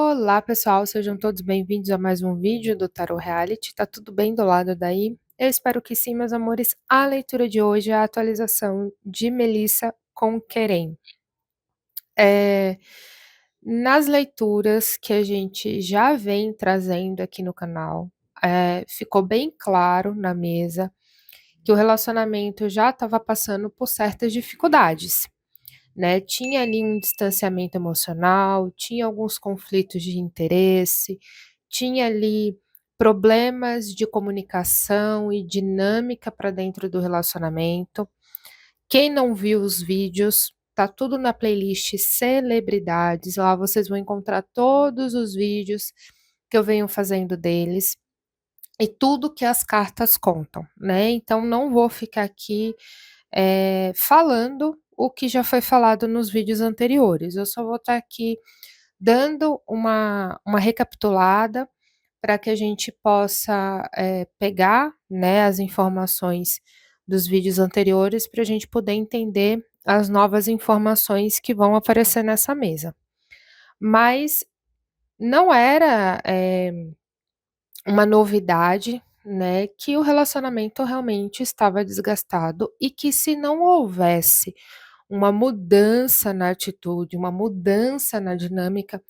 Olá, pessoal, sejam todos bem-vindos a mais um vídeo do Tarot Reality. Tá tudo bem do lado daí? Eu espero que sim, meus amores. A leitura de hoje é a atualização de Melissa com Querem. Nas leituras que a gente já vem trazendo aqui no canal, ficou bem claro na mesa que o relacionamento já estava passando por certas dificuldades, né? Tinha ali um distanciamento emocional, tinha alguns conflitos de interesse, tinha ali problemas de comunicação e dinâmica para dentro do relacionamento. Quem não viu os vídeos, tá tudo na playlist Celebridades, lá vocês vão encontrar todos os vídeos que eu venho fazendo deles e tudo que as cartas contam, né? Então não vou ficar aqui falando o que já foi falado nos vídeos anteriores. Eu só vou estar aqui dando uma recapitulada para que a gente possa pegar, né, as informações dos vídeos anteriores para a gente poder entender as novas informações que vão aparecer nessa mesa. Mas não era uma novidade, né, que o relacionamento realmente estava desgastado e que se não houvesse uma mudança na atitude, uma mudança na dinâmica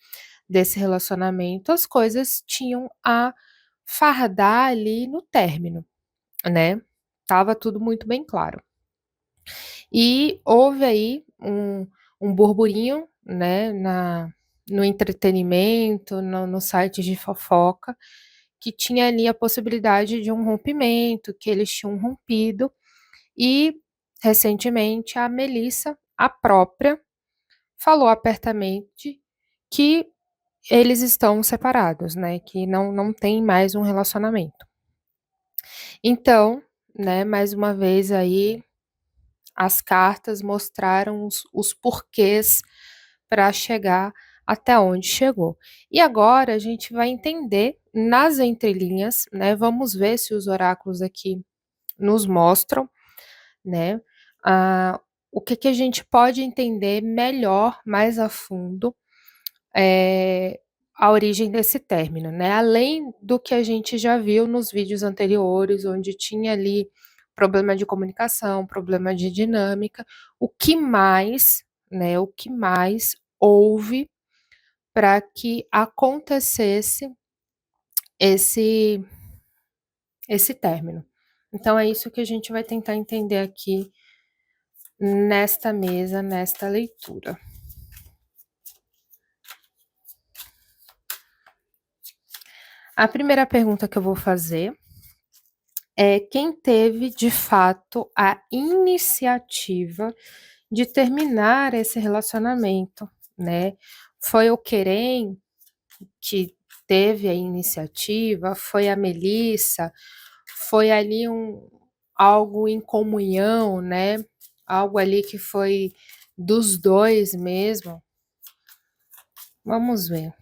desse relacionamento, as coisas tinham a fardar ali no término, né? Tava tudo muito bem claro. E houve aí um burburinho, né, no entretenimento, no site de fofoca, que tinha ali a possibilidade de um rompimento, que eles tinham rompido, e recentemente a Melissa, a própria, falou abertamente que eles estão separados, né, que não tem mais um relacionamento. Então, né, mais uma vez aí, as cartas mostraram os porquês para chegar até onde chegou. E agora a gente vai entender nas entrelinhas, né, vamos ver se os oráculos aqui nos mostram, né, o que a gente pode entender melhor, mais a fundo, a origem desse término, né? Além do que a gente já viu nos vídeos anteriores, onde tinha ali problema de comunicação, problema de dinâmica, o que mais, né? O que mais houve para que acontecesse esse término. Então é isso que a gente vai tentar entender aqui nesta mesa, nesta leitura. A primeira pergunta que eu vou fazer é quem teve de fato a iniciativa de terminar esse relacionamento, né? Foi o Querem que teve a iniciativa? Foi a Melissa? Foi ali algo em comunhão, né? Algo ali que foi dos dois mesmo? Vamos ver.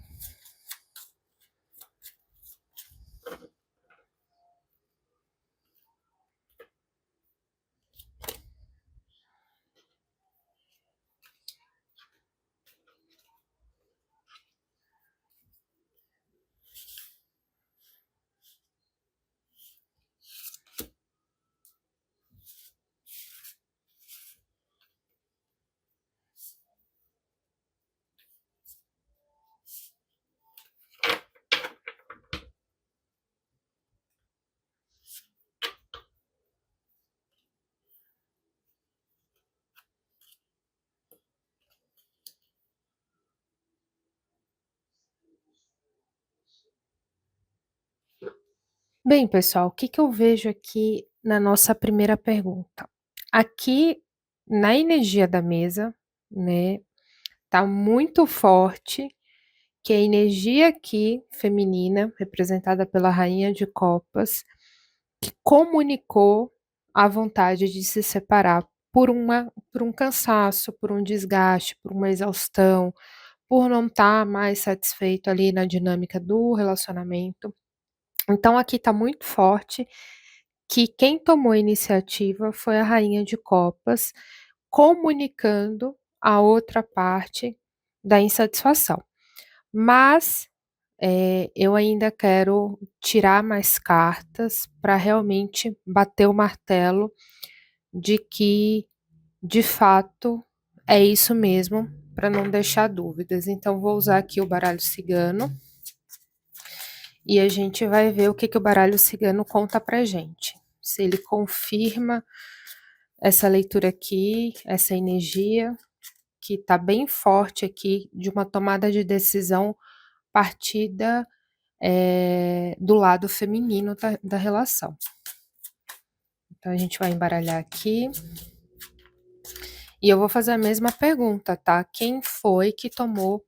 Bem, pessoal, o que eu vejo aqui na nossa primeira pergunta? Aqui, na energia da mesa, né, tá muito forte que a energia aqui feminina, representada pela Rainha de Copas, que comunicou a vontade de se separar por um cansaço, por um desgaste, por uma exaustão, por não estar mais satisfeito ali na dinâmica do relacionamento. Então aqui está muito forte que quem tomou a iniciativa foi a Rainha de Copas, comunicando a outra parte da insatisfação. Mas, eu ainda quero tirar mais cartas para realmente bater o martelo de que, de fato, é isso mesmo, para não deixar dúvidas. Então vou usar aqui o baralho cigano e a gente vai ver o que que o baralho cigano conta pra gente. Se ele confirma essa leitura aqui, essa energia que tá bem forte aqui de uma tomada de decisão partida, do lado feminino da relação. Então a gente vai embaralhar aqui. E eu vou fazer a mesma pergunta, tá? Quem foi que tomou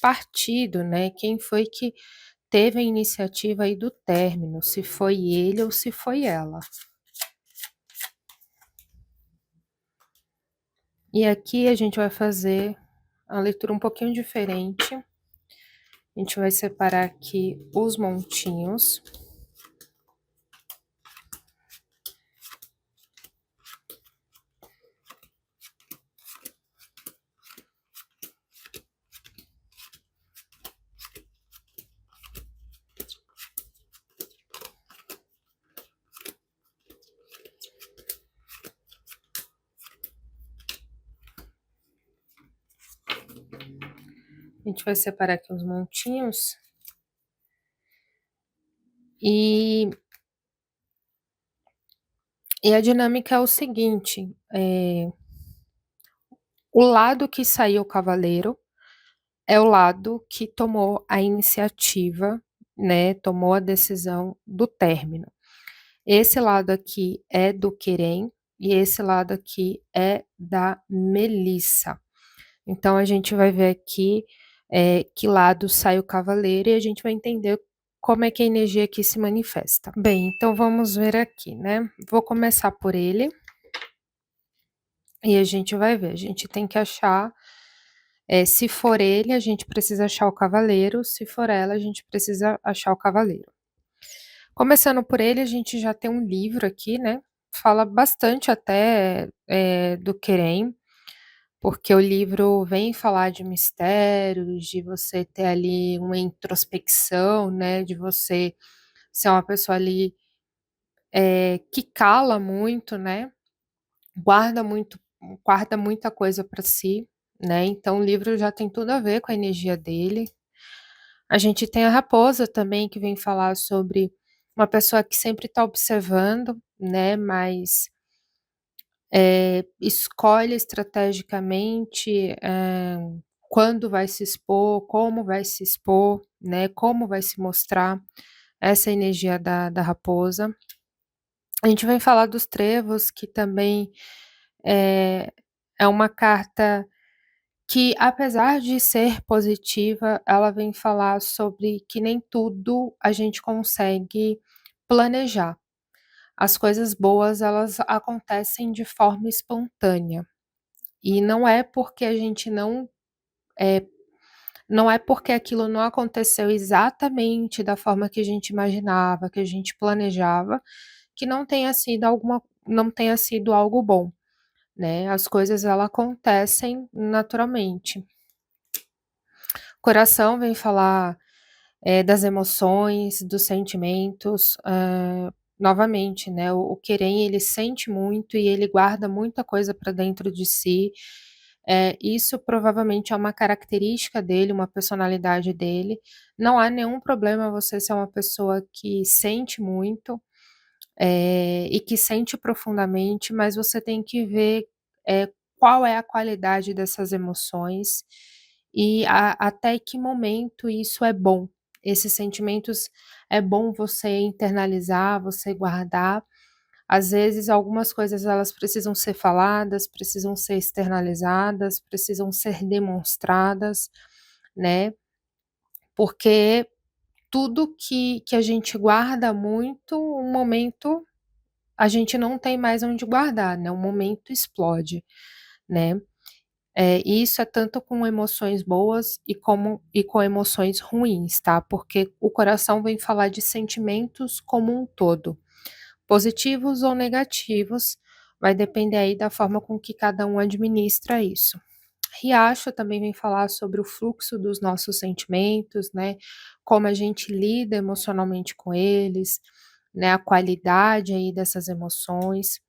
partido, né? Quem foi que teve a iniciativa aí do término? Se foi ele ou se foi ela. E aqui a gente vai fazer a leitura um pouquinho diferente. A gente vai separar aqui os montinhos. A gente vai separar aqui os montinhos. E a dinâmica é o seguinte, o lado que saiu o cavaleiro é o lado que tomou a iniciativa, né, tomou a decisão do término. Esse lado aqui é do Querem e esse lado aqui é da Melissa. Então a gente vai ver aqui, que lado sai o cavaleiro e a gente vai entender como é que a energia aqui se manifesta. Bem, então vamos ver aqui, né, vou começar por ele e a gente vai ver, a gente tem que achar, se for ele, a gente precisa achar o cavaleiro, se for ela, a gente precisa achar o cavaleiro. Começando por ele, a gente já tem um livro aqui, né, fala bastante até, do Querem, porque o livro vem falar de mistérios, de você ter ali uma introspecção, né, de você ser uma pessoa ali, que cala muito, né, guarda muito guarda muita coisa para si, né, então o livro já tem tudo a ver com a energia dele. A gente tem a raposa também, que vem falar sobre uma pessoa que sempre está observando, né, mas, escolhe estrategicamente, quando vai se expor, como vai se expor, né, como vai se mostrar, essa energia da raposa. A gente vem falar dos trevos, que também, eh, é uma carta que, apesar de ser positiva, ela vem falar sobre que nem tudo a gente consegue planejar. As coisas boas, elas acontecem de forma espontânea, e não é porque a gente eh, não é porque aquilo não aconteceu exatamente da forma que a gente imaginava, que a gente planejava, que não tenha sido algo bom, né, as coisas ela acontecem naturalmente. Coração vem falar, das emoções, dos sentimentos, novamente, né, o Querem ele sente muito e ele guarda muita coisa para dentro de si, isso provavelmente é uma característica dele, uma personalidade dele. Não há nenhum problema você ser uma pessoa que sente muito, e que sente profundamente, mas você tem que ver, qual é a qualidade dessas emoções e até que momento isso é bom. Esses sentimentos é bom você internalizar, você guardar. Às vezes algumas coisas elas precisam ser faladas, precisam ser externalizadas, precisam ser demonstradas, né, porque tudo que a gente guarda muito, um momento a gente não tem mais onde guardar, né, o momento explode, né. E isso é tanto com emoções boas e com emoções ruins, tá, porque o coração vem falar de sentimentos como um todo, positivos ou negativos, vai depender aí da forma com que cada um administra isso. Riacho também vem falar sobre o fluxo dos nossos sentimentos, né, como a gente lida emocionalmente com eles, né, a qualidade aí dessas emoções.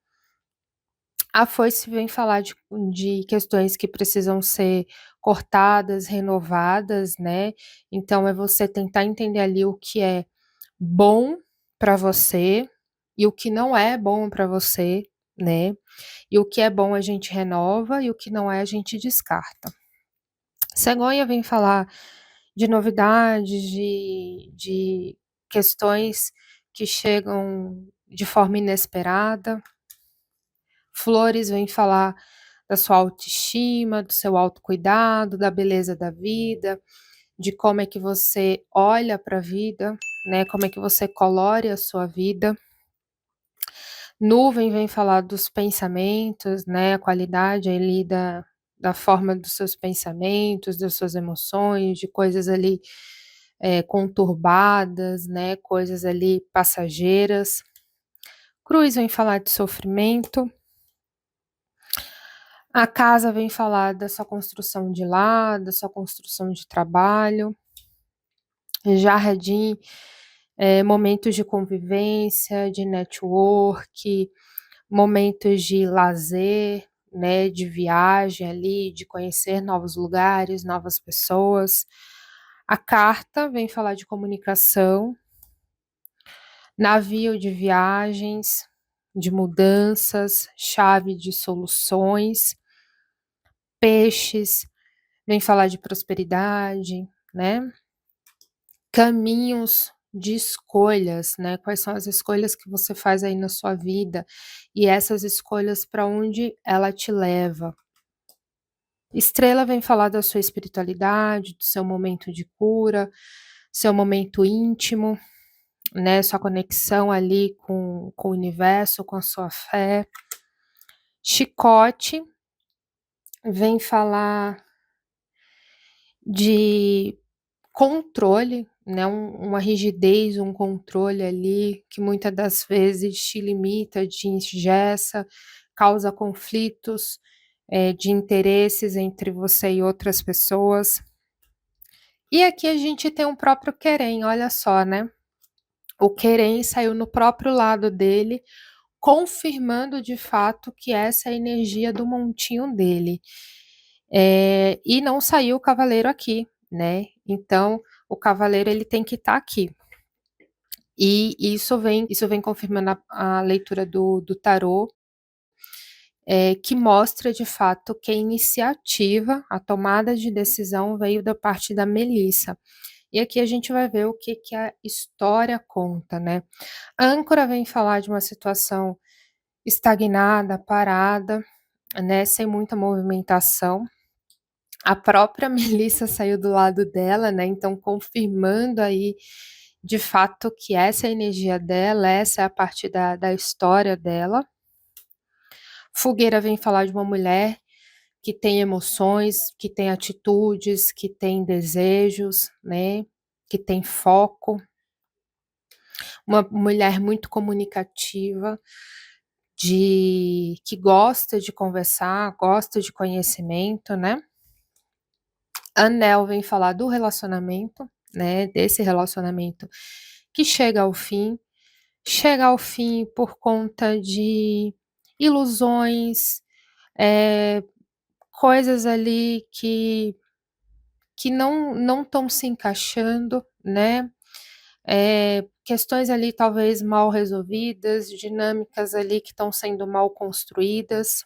A foice vem falar de questões que precisam ser cortadas, renovadas, né, então é você tentar entender ali o que é bom para você e o que não é bom para você, né, e o que é bom a gente renova e o que não é a gente descarta. Cegonha vem falar de novidades, de questões que chegam de forma inesperada. Flores vem falar da sua autoestima, do seu autocuidado, da beleza da vida, de como é que você olha para a vida, né, como é que você colore a sua vida. Nuvem vem falar dos pensamentos, né, a qualidade ali da forma dos seus pensamentos, das suas emoções, de coisas ali, conturbadas, né, coisas ali passageiras. Cruz vem falar de sofrimento. A casa vem falar da sua construção de lar, da sua construção de trabalho. Jardim, momentos de convivência, de network, momentos de lazer, né, de viagem ali, de conhecer novos lugares, novas pessoas. A carta vem falar de comunicação, navio de viagens, de mudanças, chave de soluções. Peixes vem falar de prosperidade, né? Caminhos de escolhas, né, quais são as escolhas que você faz aí na sua vida, e essas escolhas para onde ela te leva. Estrela vem falar da sua espiritualidade, do seu momento de cura, seu momento íntimo, né, sua conexão ali com o universo, com a sua fé. Chicote vem falar de controle, né, uma rigidez, um controle ali que muitas das vezes te limita, te engessa, causa conflitos, de interesses entre você e outras pessoas. E aqui a gente tem um próprio Querem, olha só, né? O Querem saiu no próprio lado dele, confirmando de fato que essa é a energia do montinho dele. E não saiu o cavaleiro aqui, né? Então, o cavaleiro ele tem que estar aqui. E isso vem confirmando a leitura do tarô, que mostra de fato que a iniciativa, a tomada de decisão veio da parte da Melissa. E aqui a gente vai ver o que, que a história conta, né? A âncora vem falar de uma situação estagnada, parada, né? Sem muita movimentação. A própria Melissa saiu do lado dela, né? Então, confirmando aí de fato que essa é a energia dela, essa é a parte da história dela. Fogueira vem falar de uma mulher que tem emoções, que tem atitudes, que tem desejos, né? Que tem foco. Uma mulher muito comunicativa, que gosta de conversar, gosta de conhecimento, né? Anel vem falar do relacionamento, né? Desse relacionamento que chega ao fim por conta de ilusões, coisas ali que não estão se encaixando, né? Questões ali talvez mal resolvidas, dinâmicas ali que estão sendo mal construídas,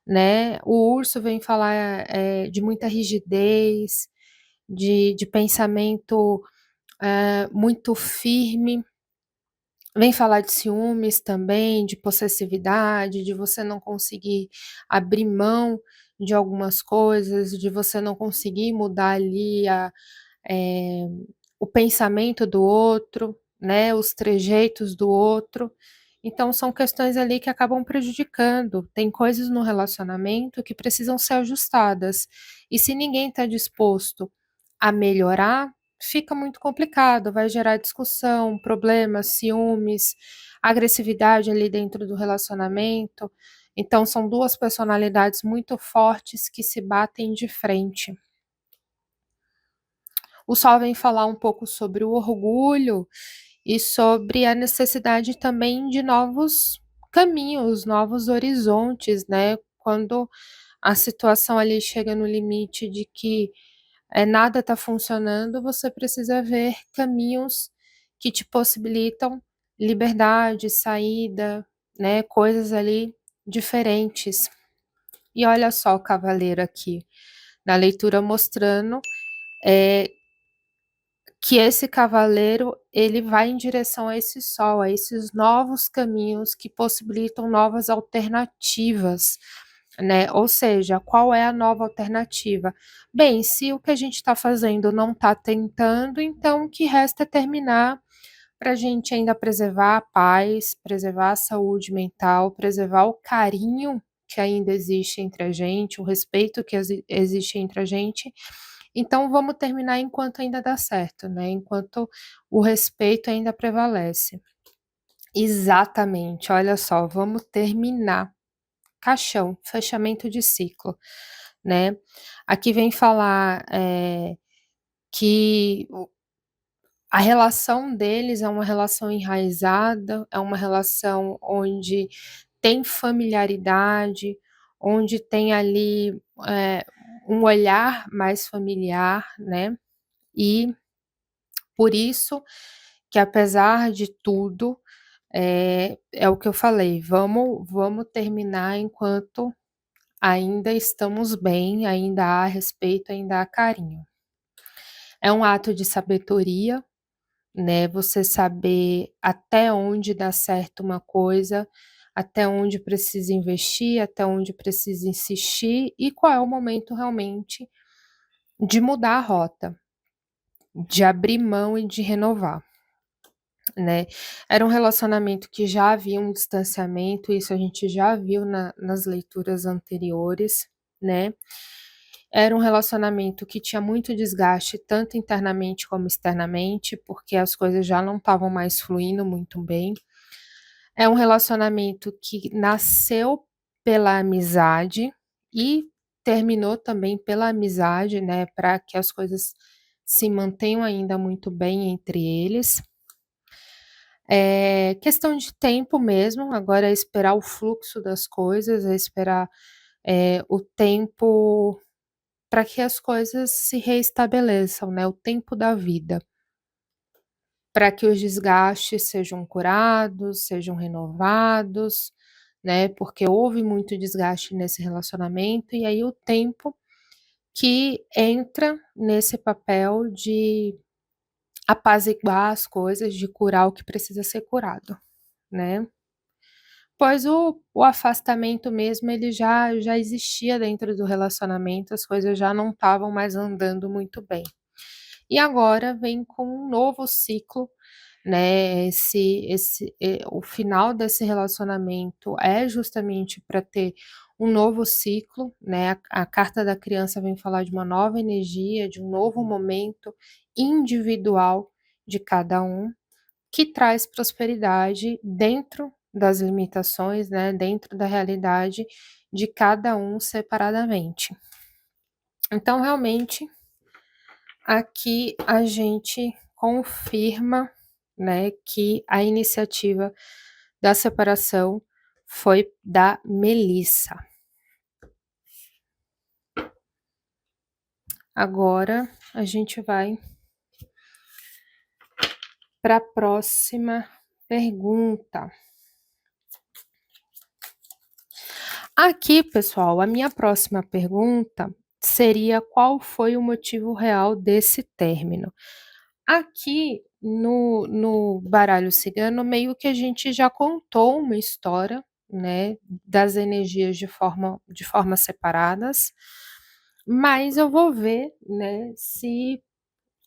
né? O urso vem falar de muita rigidez, de pensamento muito firme. Vem falar de ciúmes também, de possessividade, de você não conseguir abrir mão de algumas coisas, de você não conseguir mudar ali eh, o pensamento do outro, né, os trejeitos do outro. Então são questões ali que acabam prejudicando. Tem coisas no relacionamento que precisam ser ajustadas. E se ninguém está disposto a melhorar, fica muito complicado, vai gerar discussão, problemas, ciúmes, agressividade ali dentro do relacionamento. Então são 2 personalidades muito fortes que se batem de frente. O Sol vem falar um pouco sobre o orgulho e sobre a necessidade também de novos caminhos, novos horizontes, né, quando a situação ali chega no limite de que, nada está funcionando, você precisa ver caminhos que te possibilitam liberdade, saída, né, coisas ali diferentes. E olha só o cavaleiro aqui, na leitura mostrando, eh, que esse cavaleiro, ele vai em direção a esse sol, a esses novos caminhos que possibilitam novas alternativas, né, ou seja, qual é a nova alternativa? Bem, se o que a gente está fazendo não está tentando, então o que resta é terminar, para a gente ainda preservar a paz, preservar a saúde mental, preservar o carinho que ainda existe entre a gente, o respeito que existe entre a gente. Então vamos terminar enquanto ainda dá certo, né, enquanto o respeito ainda prevalece. Exatamente, olha só, vamos terminar. Caixão, fechamento de ciclo, né. Aqui vem falar, que a relação deles é uma relação enraizada, é uma relação onde tem familiaridade, onde tem ali, um olhar mais familiar, né, e por isso que apesar de tudo, é o que eu falei, vamos terminar enquanto ainda estamos bem, ainda há respeito, ainda há carinho. É um ato de sabedoria, né, você saber até onde dá certo uma coisa, até onde precisa investir, até onde precisa insistir e qual é o momento realmente de mudar a rota, de abrir mão e de renovar, né. Era um relacionamento que já havia um distanciamento, isso a gente já viu nas leituras anteriores, né. Era um relacionamento que tinha muito desgaste, tanto internamente como externamente, porque as coisas já não estavam mais fluindo muito bem. É um relacionamento que nasceu pela amizade e terminou também pela amizade, né, para que as coisas se mantenham ainda muito bem entre eles. É questão de tempo mesmo, agora é esperar o fluxo das coisas, é esperar, o tempo para que as coisas se reestabeleçam, né, o tempo da vida, para que os desgastes sejam curados, sejam renovados, né, porque houve muito desgaste nesse relacionamento, e aí o tempo que entra nesse papel de apaziguar as coisas, de curar o que precisa ser curado, né. Pois o afastamento mesmo ele já existia dentro do relacionamento, as coisas já não estavam mais andando muito bem. E agora vem com um novo ciclo, né, o final desse relacionamento é justamente para ter um novo ciclo, né, a carta da criança vem falar de uma nova energia, de um novo momento individual de cada um, que traz prosperidade dentro das limitações, né, dentro da realidade de cada um separadamente. Então realmente aqui a gente confirma, né, que a iniciativa da separação foi da Melissa. Agora a gente vai para a próxima pergunta. Aqui, pessoal, a minha próxima pergunta seria: qual foi o motivo real desse término? Aqui no baralho cigano, meio que a gente já contou uma história, né, das energias de formas separadas, mas eu vou ver, né, se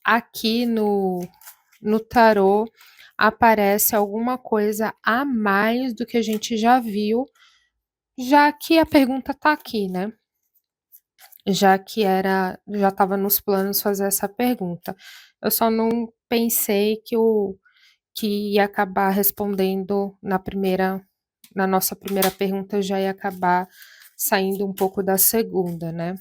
aqui no tarô aparece alguma coisa a mais do que a gente já viu, já que a pergunta tá aqui, né, já estava nos planos fazer essa pergunta. Eu só não pensei que ia acabar respondendo na primeira na nossa primeira pergunta, eu já ia acabar saindo um pouco da segunda, né?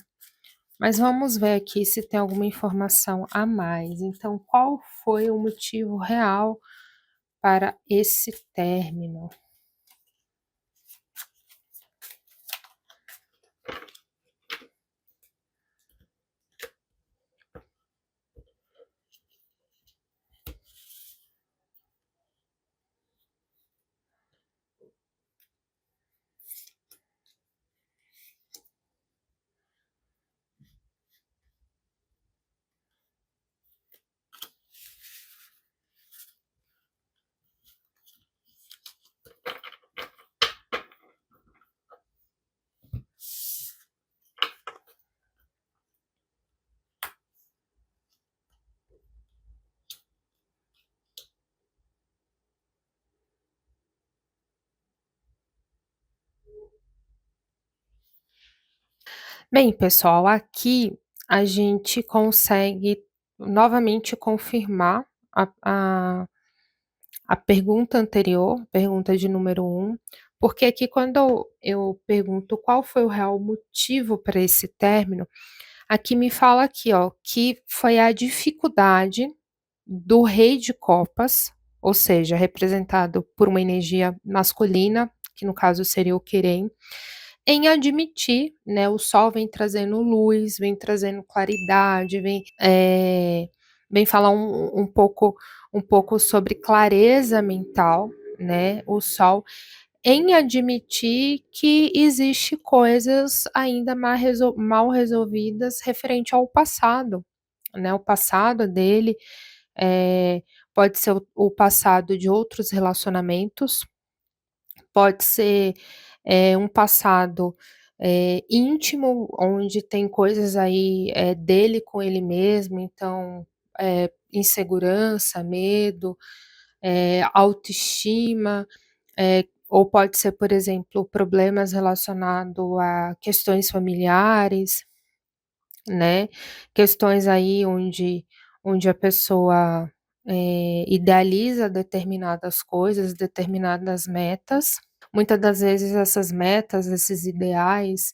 Mas vamos ver aqui se tem alguma informação a mais. Então, qual foi o motivo real para esse término? Bem, pessoal, aqui a gente consegue novamente confirmar a pergunta anterior, pergunta de número um, porque aqui quando eu pergunto qual foi o real motivo para esse término, aqui me fala aqui, ó, que foi a dificuldade do rei de copas, ou seja, representado por uma energia masculina, que no caso seria o Querem, em admitir, né, o sol vem trazendo luz, vem trazendo claridade, vem falar um pouco sobre clareza mental, né, o sol, em admitir que existe coisas ainda mal resolvidas referente ao passado, né, o passado dele, eh, pode ser o passado de outros relacionamentos, pode ser, um passado, íntimo, onde tem coisas aí, dele com ele mesmo, então, insegurança, medo, autoestima, ou pode ser, por exemplo, problemas relacionado a questões familiares, né, questões aí onde a pessoa, idealiza determinadas coisas, determinadas metas. Muitas das vezes essas metas, esses ideais,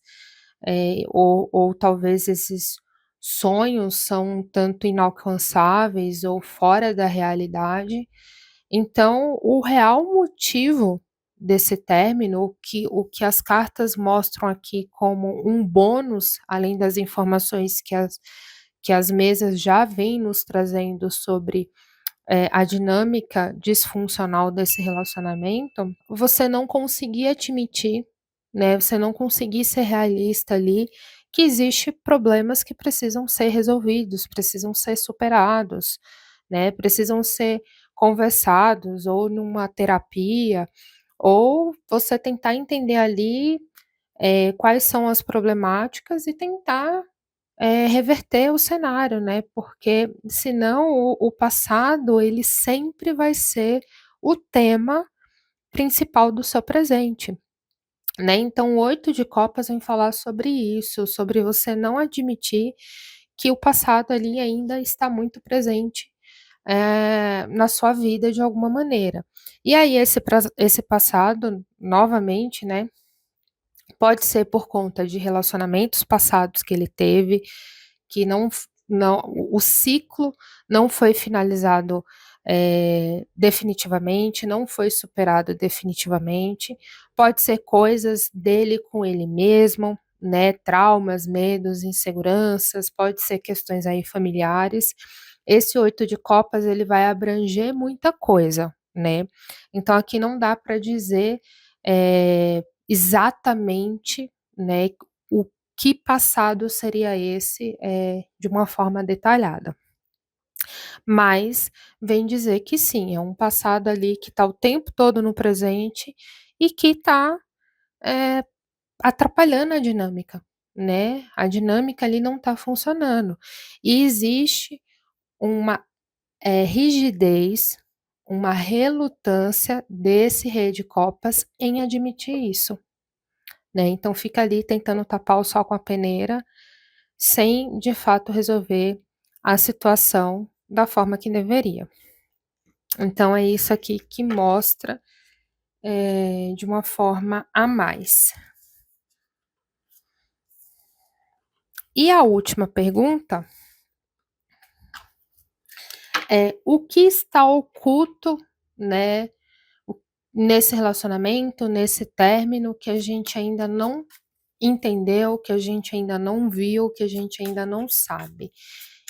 ou talvez esses sonhos são um tanto inalcançáveis ou fora da realidade. Então, o real motivo desse término, o que as cartas mostram aqui como um bônus, além das informações que as mesas já vêm nos trazendo sobre a dinâmica disfuncional desse relacionamento, você não conseguir admitir, né, você não conseguir ser realista ali, que existe problemas que precisam ser resolvidos, precisam ser superados, né, precisam ser conversados ou numa terapia, ou você tentar entender ali, quais são as problemáticas e tentar reverter o cenário, né, porque senão o passado ele sempre vai ser o tema principal do seu presente, né. Então o 8 de copas vem falar sobre isso, sobre você não admitir que o passado ali ainda está muito presente, na sua vida de alguma maneira. E aí esse passado, novamente, né, pode ser por conta de relacionamentos passados que ele teve, que não o ciclo não foi finalizado, definitivamente, não foi superado definitivamente. Pode ser coisas dele com ele mesmo, né, traumas, medos, inseguranças, pode ser questões aí familiares. Esse 8 de copas ele vai abranger muita coisa, né. Então aqui não dá para dizer, exatamente, né, o que passado seria esse, de uma forma detalhada. Mas vem dizer que sim, é um passado ali que está o tempo todo no presente e que está, eh, atrapalhando a dinâmica, né, a dinâmica ali não está funcionando. E existe uma, rigidez, uma relutância desse rei de copas em admitir isso. Né, então fica ali tentando tapar o sol com a peneira, sem de fato resolver a situação da forma que deveria. Então é isso aqui que mostra de uma forma a mais. E a última pergunta é: o que está oculto, né, nesse relacionamento, nesse término, que a gente ainda não entendeu, que a gente ainda não viu, que a gente ainda não sabe?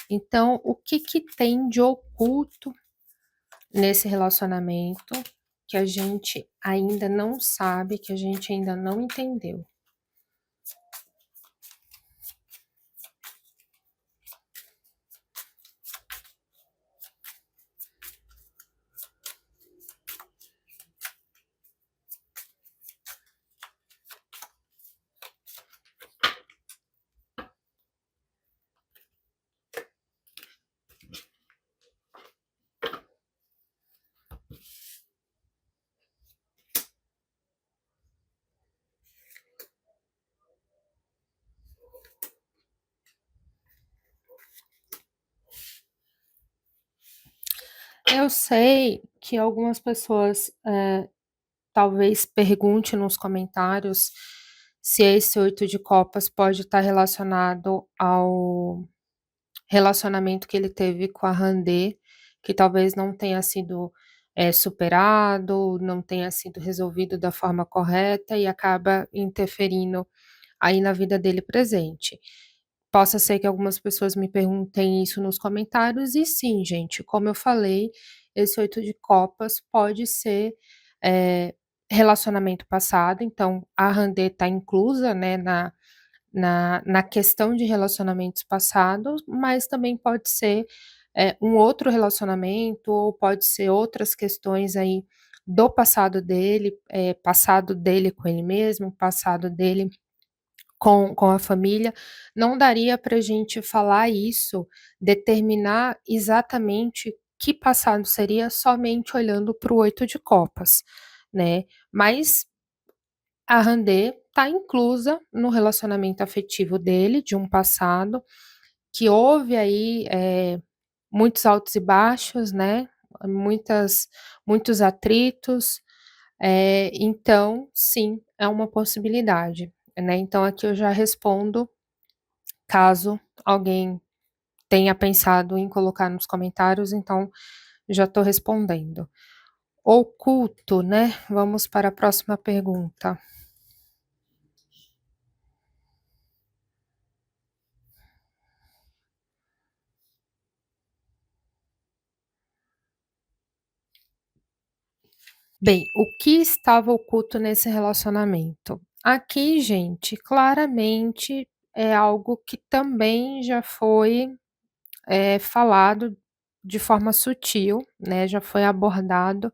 Então, o que que tem de oculto nesse relacionamento que a gente ainda não sabe, que a gente ainda não entendeu? Eu sei que algumas pessoas, talvez pergunte nos comentários se esse 8 de copas pode estar relacionado ao relacionamento que ele teve com a Randê, que talvez não tenha sido, superado, não tenha sido resolvido da forma correta e acaba interferindo aí na vida dele presente. Possa ser que algumas pessoas me perguntem isso nos comentários, e sim, gente, como eu falei, esse 8 de copas pode ser, eh, relacionamento passado, então a Randê está inclusa, né, na questão de relacionamentos passados, mas também pode ser, um outro relacionamento, ou pode ser outras questões aí do passado dele com ele mesmo, passado dele com a família. Não daria para a gente falar isso, determinar exatamente que passado seria somente olhando para o 8 de copas, né. Mas a Randê está inclusa no relacionamento afetivo dele, de um passado, que houve aí, muitos altos e baixos, né, muitas muitos atritos, então sim, é uma possibilidade, né. Então aqui eu já respondo, caso alguém tenha pensado em colocar nos comentários, então já estou respondendo. Oculto, né, vamos para a próxima pergunta. Bem, o que estava oculto nesse relacionamento? Aqui, gente, claramente é algo que também já foi, falado de forma sutil, né, já foi abordado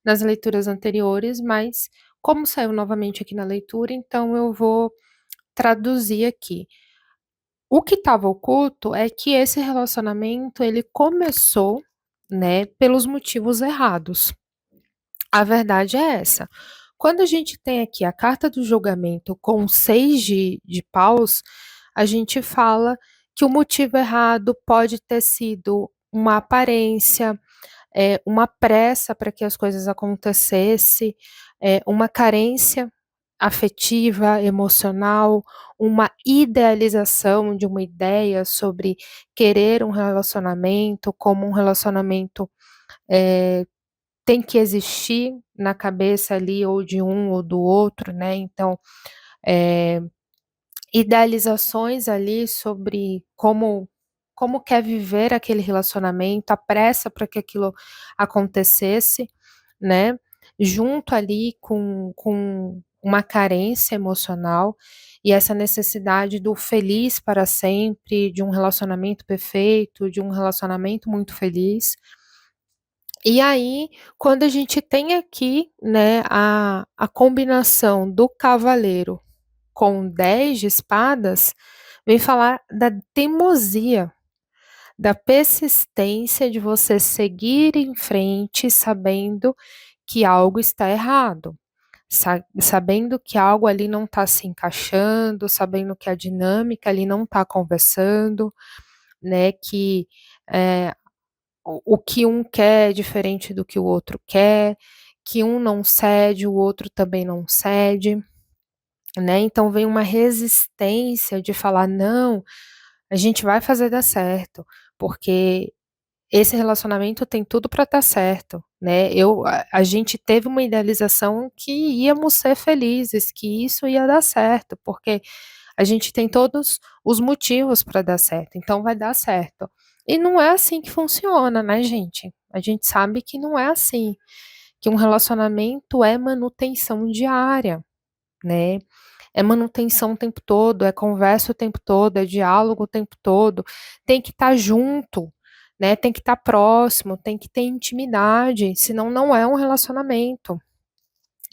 nas leituras anteriores, mas como saiu novamente aqui na leitura, então eu vou traduzir aqui. O que estava oculto é que esse relacionamento ele começou, né, pelos motivos errados. A verdade é essa. Quando a gente tem aqui a carta do julgamento com 6 de paus, a gente fala que o motivo errado pode ter sido uma aparência, uma pressa para que as coisas acontecesse, uma carência afetiva, emocional, uma idealização de uma ideia sobre querer um relacionamento, como um relacionamento, eh, tem que existir na cabeça ali ou de um ou do outro, né, então, eh, idealizações ali sobre como quer viver aquele relacionamento, a pressa para que aquilo acontecesse, né, junto ali com uma carência emocional e essa necessidade do feliz para sempre, de um relacionamento perfeito, de um relacionamento muito feliz. E aí, quando a gente tem aqui, né, a combinação do cavaleiro com 10 de espadas, vem falar da teimosia, da persistência de você seguir em frente sabendo que algo está errado, sabendo que algo ali não está se encaixando, sabendo que a dinâmica ali não está conversando, né, que, eh, o que um quer é diferente do que o outro quer, que um não cede, o outro também não cede, né, então vem uma resistência de falar: "Não, a gente vai fazer dar certo, porque esse relacionamento tem tudo para estar certo", né, a gente teve uma idealização que íamos ser felizes, que isso ia dar certo, porque a gente tem todos os motivos para dar certo, então vai dar certo. E não é assim que funciona, né, gente? A gente sabe que não é assim, que um relacionamento é manutenção diária, né? É manutenção o tempo todo, é conversa o tempo todo, é diálogo o tempo todo, tem que estar junto, né? Tem que estar próximo, tem que ter intimidade, senão não é um relacionamento,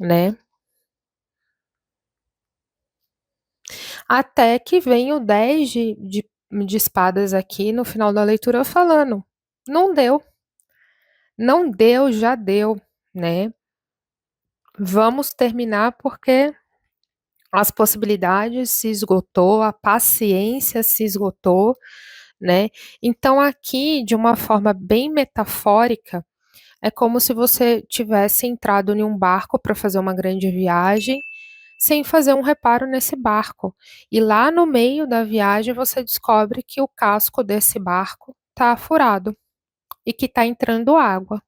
né? Até que vem o 10 de espadas aqui no final da leitura falando: "Não deu, não deu, já deu, né, vamos terminar porque as possibilidades se esgotou, a paciência se esgotou", né. Então aqui, de uma forma bem metafórica, é como se você tivesse entrado em um barco para fazer uma grande viagem, sem fazer um reparo nesse barco. E lá no meio da viagem você descobre que o casco desse barco está furado e que está entrando água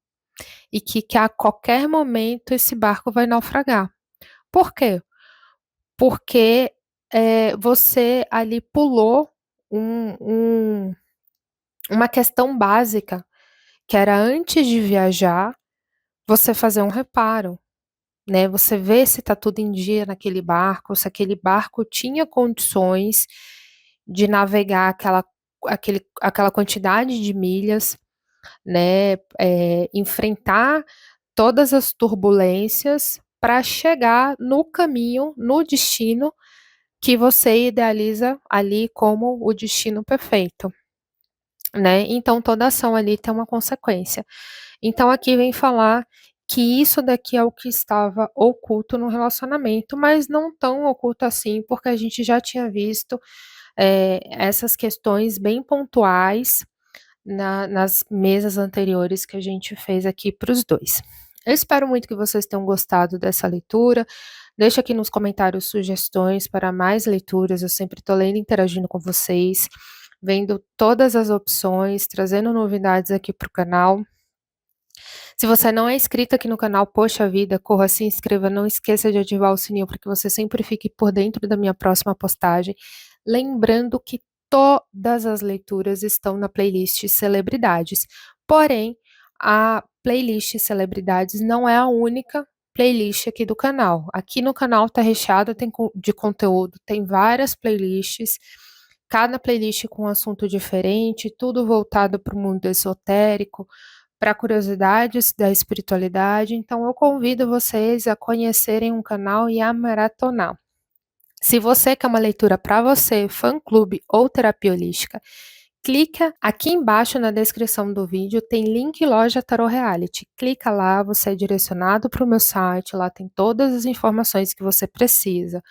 e que a qualquer momento esse barco vai naufragar. Por quê? Porque você ali pulou um, um, uma questão básica, que era antes de viajar, você fazer um reparo. Né, você vê se está tudo em dia naquele barco, se aquele barco tinha condições de navegar aquela quantidade de milhas, né, enfrentar todas as turbulências para chegar no caminho, no destino que você idealiza ali como o destino perfeito, né. Então toda ação ali tem uma consequência. Então aqui vem falar que isso daqui é o que estava oculto no relacionamento, mas não tão oculto assim, porque a gente já tinha visto, essas questões bem pontuais nas mesas anteriores que a gente fez aqui para os 2. Eu espero muito que vocês tenham gostado dessa leitura. Deixa aqui nos comentários sugestões para mais leituras, eu sempre estou lendo e interagindo com vocês, vendo todas as opções, trazendo novidades aqui para o canal. Se você não é inscrito aqui no canal, poxa vida, corra, se inscreva, não esqueça de ativar o sininho para que você sempre fique por dentro da minha próxima postagem. Lembrando que todas as leituras estão na playlist Celebridades. Porém, a playlist Celebridades não é a única playlist aqui do canal. Aqui no canal tá recheado de conteúdo, tem várias playlists, cada playlist com um assunto diferente, tudo voltado para o mundo esotérico, para curiosidades da espiritualidade, então eu convido vocês a conhecerem um canal e a maratonar. Se você quer uma leitura para você, fã-clube ou terapia holística, clica aqui embaixo na descrição do vídeo, tem link loja Tarot Reality. Clica lá, você é direcionado para o meu site, lá tem todas as informações que você precisa,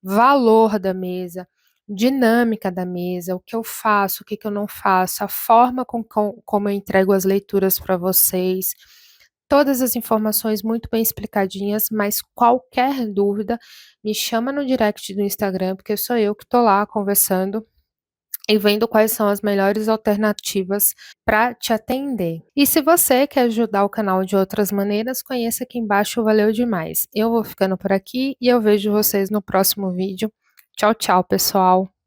valor da mesa, dinâmica da mesa, o que eu faço, o que eu não faço, a forma como eu entrego as leituras para vocês, todas as informações muito bem explicadinhas, mas qualquer dúvida, me chama no direct do Instagram, porque sou eu que estou lá conversando e vendo quais são as melhores alternativas para te atender. E se você quer ajudar o canal de outras maneiras, conheça aqui embaixo, valeu demais. Eu vou ficando por aqui e eu vejo vocês no próximo vídeo. Tchau, tchau, pessoal!